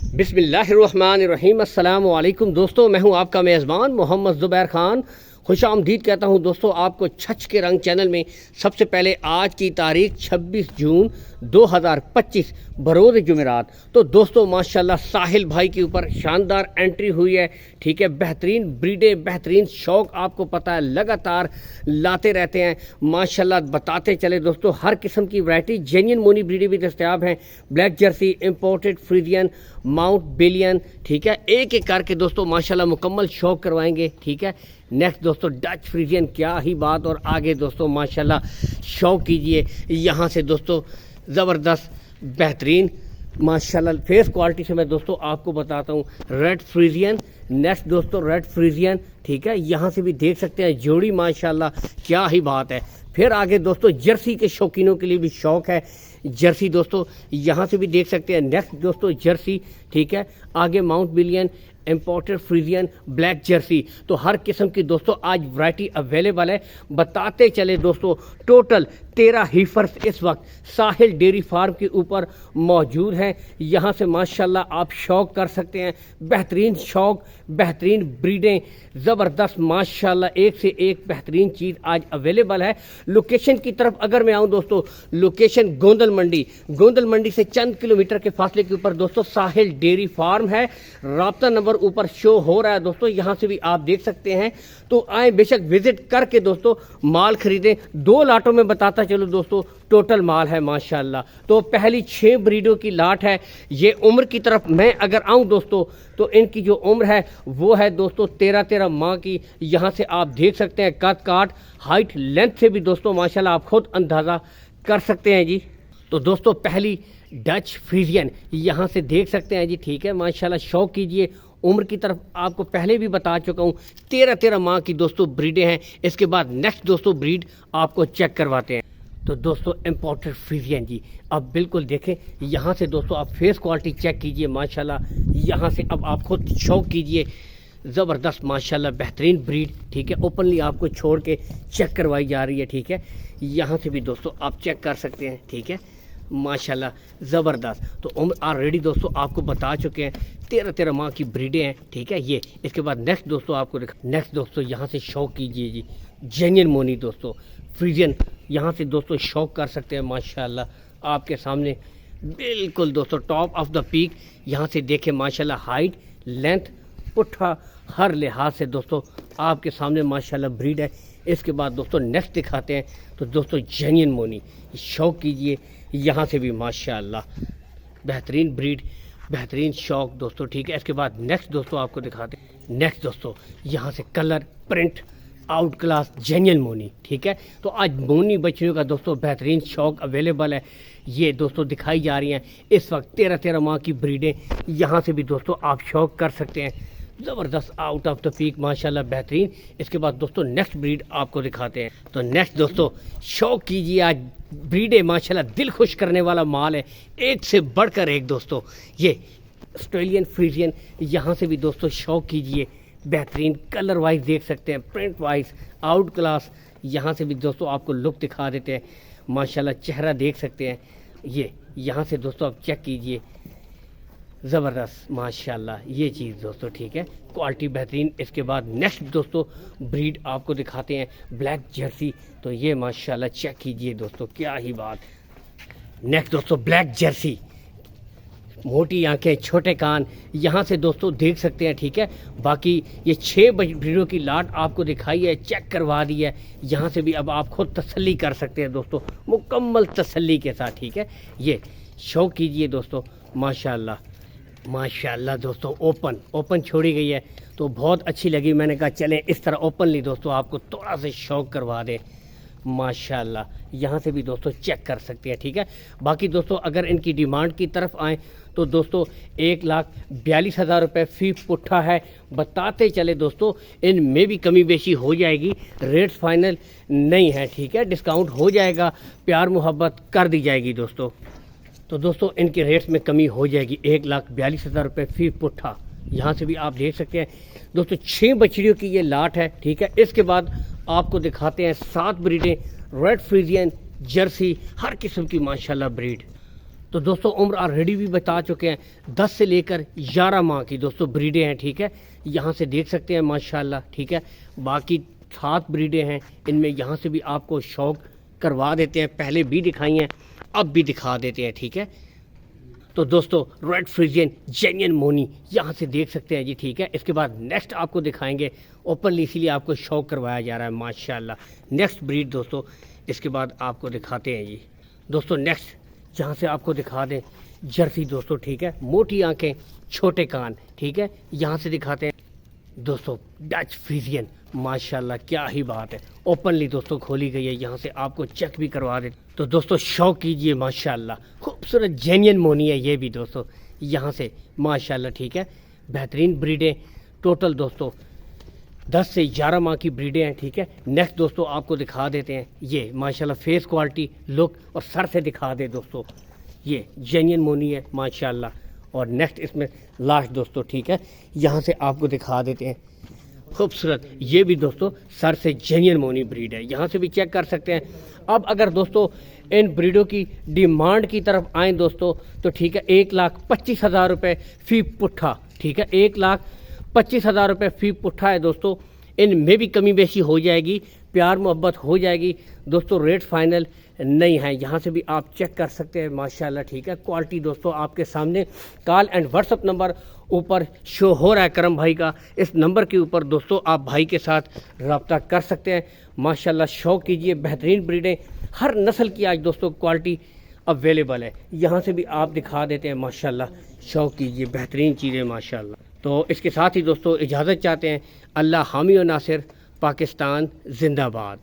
बिस्मिल्लाहिर्रहमानिर्रहीम। अस्सलाम वालेकुम दोस्तों, मैं हूं आपका मेज़बान मोहम्मद ज़ुबैर ख़ान। खुश आमदीद कहता हूं दोस्तों आपको छच के रंग चैनल में। सबसे पहले आज की तारीख 26 जून 2025 बरोज़ जुमेरात। तो दोस्तों माशाल्लाह साहिल भाई के ऊपर शानदार एंट्री हुई है, ठीक है। बेहतरीन ब्रीडें, बेहतरीन शौक, आपको पता है लगातार लाते रहते हैं माशाल्लाह। बताते चले दोस्तों, हर किस्म की वैरायटी जेन्युइन मोनी ब्रीडें भी दस्तयाब हैं। ब्लैक जर्सी, इंपोर्टेड फ्रीजियन, माउंट बेलियन, ठीक है। एक एक करके दोस्तों माशाल्लाह मुकम्मल शौक करवाएंगे, ठीक है। नेक्स्ट दोस्तों डच फ्रीजियन, क्या ही बात। और आगे दोस्तों माशाल्लाह शौक कीजिए यहाँ से दोस्तों, ज़बरदस्त बेहतरीन माशाल्लाह फेस क्वालिटी से मैं दोस्तों आपको बताता हूँ। रेड फ्रीजियन, नेक्स्ट दोस्तों रेड फ्रीजियन, ठीक है। यहाँ से भी देख सकते हैं जोड़ी माशाल्लाह क्या ही बात है। फिर आगे दोस्तों जर्सी के शौकीनों के लिए भी शौक है जर्सी दोस्तों, यहाँ से भी देख सकते हैं। नेक्स्ट दोस्तों जर्सी, ठीक है। आगे mount billion, imported Friesian, black Jersey. तो हर किस्म की दोस्तों आज वैरायटी अवेलेबल है। बताते चले दोस्तों, टोटल 13 हीफर्स इस वक्त साहिल डेयरी फार्म के ऊपर मौजूद हैं। यहाँ से माशाल्लाह आप शौक कर सकते हैं। बेहतरीन शौक, बेहतरीन ब्रीडें, ज़बरदस्त माशाल्लाह, एक से एक बेहतरीन चीज़ आज अवेलेबल है। लोकेशन की तरफ अगर मैं आऊँ दोस्तों, लोकेशन गोंदल मंडी, गोंदल मंडी से चंद किलोमीटर के फासले के ऊपर दोस्तों साहिल डेयरी फार्म है। राब्ता नंबर ऊपर शो हो रहा है दोस्तों, यहाँ से भी आप देख सकते हैं। तो आए बेशक विजिट करके दोस्तों माल खरीदें। 2 लाटों में बताता चलो दोस्तों टोटल माल है माशाल्लाह। तो पहली 6 ब्रीडों की लाट है। ये उम्र की तरफ मैं अगर आऊँ दोस्तों, तो इनकी जो उम्र है वो है दोस्तों 13-13 माह की। यहाँ से आप देख सकते हैं कद काट, हाइट, लेंथ से भी दोस्तों माशाल्लाह आप खुद अंदाज़ा कर सकते हैं जी। तो दोस्तों पहली डच फ्रीजियन यहाँ से देख सकते हैं जी, ठीक है। माशाल्लाह शौक कीजिए। उम्र की तरफ आपको पहले भी बता चुका हूँ, 13-13 माह की दोस्तों ब्रीडें हैं। इसके बाद नेक्स्ट दोस्तों ब्रीड आपको चेक करवाते हैं। तो दोस्तों इंपोर्टेड फ्रीजियन जी, अब बिल्कुल देखें यहाँ से दोस्तों आप फेस क्वालिटी चेक कीजिए माशाल्लाह। यहाँ से अब आप खुद शौक कीजिए। ज़बरदस्त माशाल्लाह बेहतरीन ब्रीड, ठीक है। ओपनली आपको छोड़ के चेक करवाई जा रही है, ठीक है। यहाँ से भी दोस्तों आप चेक कर सकते हैं, ठीक है। माशाल्लाह ज़बरदस्त। तो उम्र ऑलरेडी दोस्तों आपको बता चुके हैं, 13-13 माह की ब्रीडें हैं, ठीक है। ये इसके बाद नेक्स्ट दोस्तों आपको नेक्स्ट दोस्तों यहाँ से शौक कीजिए जी, जेन्युइन मोनी दोस्तों फ्रीजियन। यहाँ से दोस्तों शौक कर सकते हैं माशाल्लाह आपके सामने बिल्कुल दोस्तों टॉप ऑफ द पीक। यहाँ से देखें माशाल्लाह हाइट, लेंथ, पुट्ठा, हर लिहाज से दोस्तों आपके सामने माशाल्लाह ब्रीड है। इसके बाद दोस्तों नेक्स्ट दिखाते हैं। तो दोस्तों जेन्युइन मोनी शौक कीजिए, यहाँ से भी माशाल्लाह बेहतरीन ब्रीड, बेहतरीन शौक दोस्तों, ठीक है। इसके बाद नेक्स्ट दोस्तों आपको दिखाते हैं। नेक्स्ट दोस्तों यहाँ से colour, print, out class genuine money, ठीक है। तो आज मोनी बच्चियों का दोस्तों बेहतरीन शौक अवेलेबल है। ये दोस्तों दिखाई जा रही हैं इस वक्त 13-13 माह की ब्रीडें। यहाँ से भी दोस्तों आप शौक कर सकते हैं। ज़बरदस्त आउट ऑफ द पीक माशाल्लाह बेहतरीन। इसके बाद दोस्तों नेक्स्ट ब्रीड आपको दिखाते हैं। तो नेक्स्ट दोस्तों शौक कीजिए, आज ब्रीडें माशाल्लाह दिल खुश करने वाला माल है, एक से बढ़कर एक दोस्तों। ये ऑस्ट्रेलियन फ्रीजियन, यहाँ से भी दोस्तों शौक कीजिए। बेहतरीन कलर वाइज देख सकते हैं, प्रिंट वाइज आउट क्लास। यहाँ से भी दोस्तों आपको लुक दिखा देते हैं माशाल्लाह, चेहरा देख सकते हैं। ये यहाँ से दोस्तों आप चेक कीजिए, ज़बरदस्त माशाल्लाह ये चीज़ दोस्तों, ठीक है। क्वालिटी बेहतरीन। इसके बाद नेक्स्ट दोस्तों ब्रीड आपको दिखाते हैं ब्लैक जर्सी। तो ये माशाल्लाह चेक कीजिए दोस्तों, क्या ही बात। नेक्स्ट दोस्तों ब्लैक जर्सी, मोटी आंखें, छोटे कान, यहाँ से दोस्तों देख सकते हैं, ठीक है। बाकी ये 6 ब्रीडों की लाट आपको दिखाई है, चेक करवा दी है। यहाँ से भी अब आप खुद तसल्ली कर सकते हैं दोस्तों, मुकम्मल तसल्ली के साथ, ठीक है। ये शौक कीजिए दोस्तों माशाल्लाह माशाल्लाह दोस्तों। ओपन छोड़ी गई है तो बहुत अच्छी लगी। मैंने कहा चलें इस तरह ओपनली दोस्तों आपको थोड़ा सा शौक करवा दें माशाल्लाह। यहाँ से भी दोस्तों चेक कर सकते हैं, ठीक है। बाकी दोस्तों अगर इनकी डिमांड की तरफ आएँ तो दोस्तों 1,42,000 रुपये फ़ी पुट्ठा है। बताते चले दोस्तों इनमें भी कमी बेशी हो जाएगी, रेट्स फाइनल नहीं है, ठीक है। डिस्काउंट हो जाएगा, प्यार मोहब्बत कर दी जाएगी दोस्तों। तो दोस्तों इनके रेट्स में कमी हो जाएगी। 1,42,000 रुपये फ़ी पुट्ठा। यहाँ से भी आप देख सकते हैं दोस्तों 6 बछड़ियों की ये लाट है, ठीक है। इसके बाद आपको दिखाते हैं 7 ब्रीडें, रेड फ्रीजियन, जर्सी, हर किस्म की माशाल्लाह ब्रीड। तो दोस्तों उम्र ऑलरेडी भी बता चुके हैं, 10 से लेकर 11 माह की दोस्तों ब्रीडें हैं, ठीक है। यहाँ से देख सकते हैं माशाल्लाह, ठीक है। बाकी 7 ब्रीडें हैं, इनमें यहाँ से भी आपको शौक करवा देते हैं, पहले भी दिखाई हैं, अब भी दिखा देते हैं, ठीक है। तो दोस्तों रेड फ्रीजियन जेन्युइन मोनी यहाँ से देख सकते हैं जी, ठीक है। इसके बाद नेक्स्ट आपको दिखाएंगे ओपनली, इसीलिए आपको शौक करवाया जा रहा है माशाल्लाह। नेक्स्ट ब्रीड दोस्तों इसके बाद आपको दिखाते हैं जी। दोस्तों नेक्स्ट जहाँ से आपको दिखा दें जर्सी दोस्तों, ठीक है। मोटी आंखें छोटे कान, ठीक है। यहाँ से दिखाते हैं दोस्तों डच फ्रीजियन, माशाल्लाह क्या ही बात है, ओपनली दोस्तों खोली गई है, यहाँ से आपको चेक भी करवा दे। तो दोस्तों शौक कीजिए माशाल्लाह, खूबसूरत जेन्युइन मोनी है ये भी दोस्तों, यहाँ से माशाल्लाह, ठीक है। बेहतरीन ब्रीडें टोटल दोस्तों 10 से 11 माह की ब्रीडें हैं, ठीक है। नेक्स्ट दोस्तों आपको दिखा देते हैं ये माशाल्लाह फेस क्वालिटी, लुक और सर से दिखा दे दोस्तों, ये जेन्युइन मोनी है माशाल्लाह। और नेक्स्ट इसमें लास्ट दोस्तों, ठीक है, यहाँ से आपको दिखा देते हैं खूबसूरत, ये भी दोस्तों सर से जेन्युइन मोनी ब्रीड है, यहाँ से भी चेक कर सकते हैं। अब अगर दोस्तों इन ब्रीडों की डिमांड की तरफ आएँ दोस्तों, तो ठीक है 1,25,000 रुपये फ़ी पुट्ठा, ठीक है। 1,25,000 रुपये फ़ी पुट्ठा है दोस्तों। इनमें भी कमी बेशी हो जाएगी, प्यार मोहब्बत हो जाएगी दोस्तों, रेट फाइनल नहीं है। यहाँ से भी आप चेक कर सकते हैं माशाल्लाह, ठीक है। क्वालिटी दोस्तों आपके सामने, कॉल एंड व्हाट्सअप नंबर ऊपर शो हो रहा है करम भाई का, इस नंबर के ऊपर दोस्तों आप भाई के साथ रब्ता कर सकते हैं माशाल्लाह। शौक कीजिए, बेहतरीन ब्रीडें हर नस्ल की आज दोस्तों क्वालिटी अवेलेबल है, यहाँ से भी आप दिखा देते हैं माशाल्लाह। शौक कीजिए, बेहतरीन चीज़ें माशाल्लाह। तो इसके साथ ही दोस्तों इजाज़त चाहते हैं, अल्लाह हामी और नासिर, पाकिस्तान जिंदाबाद।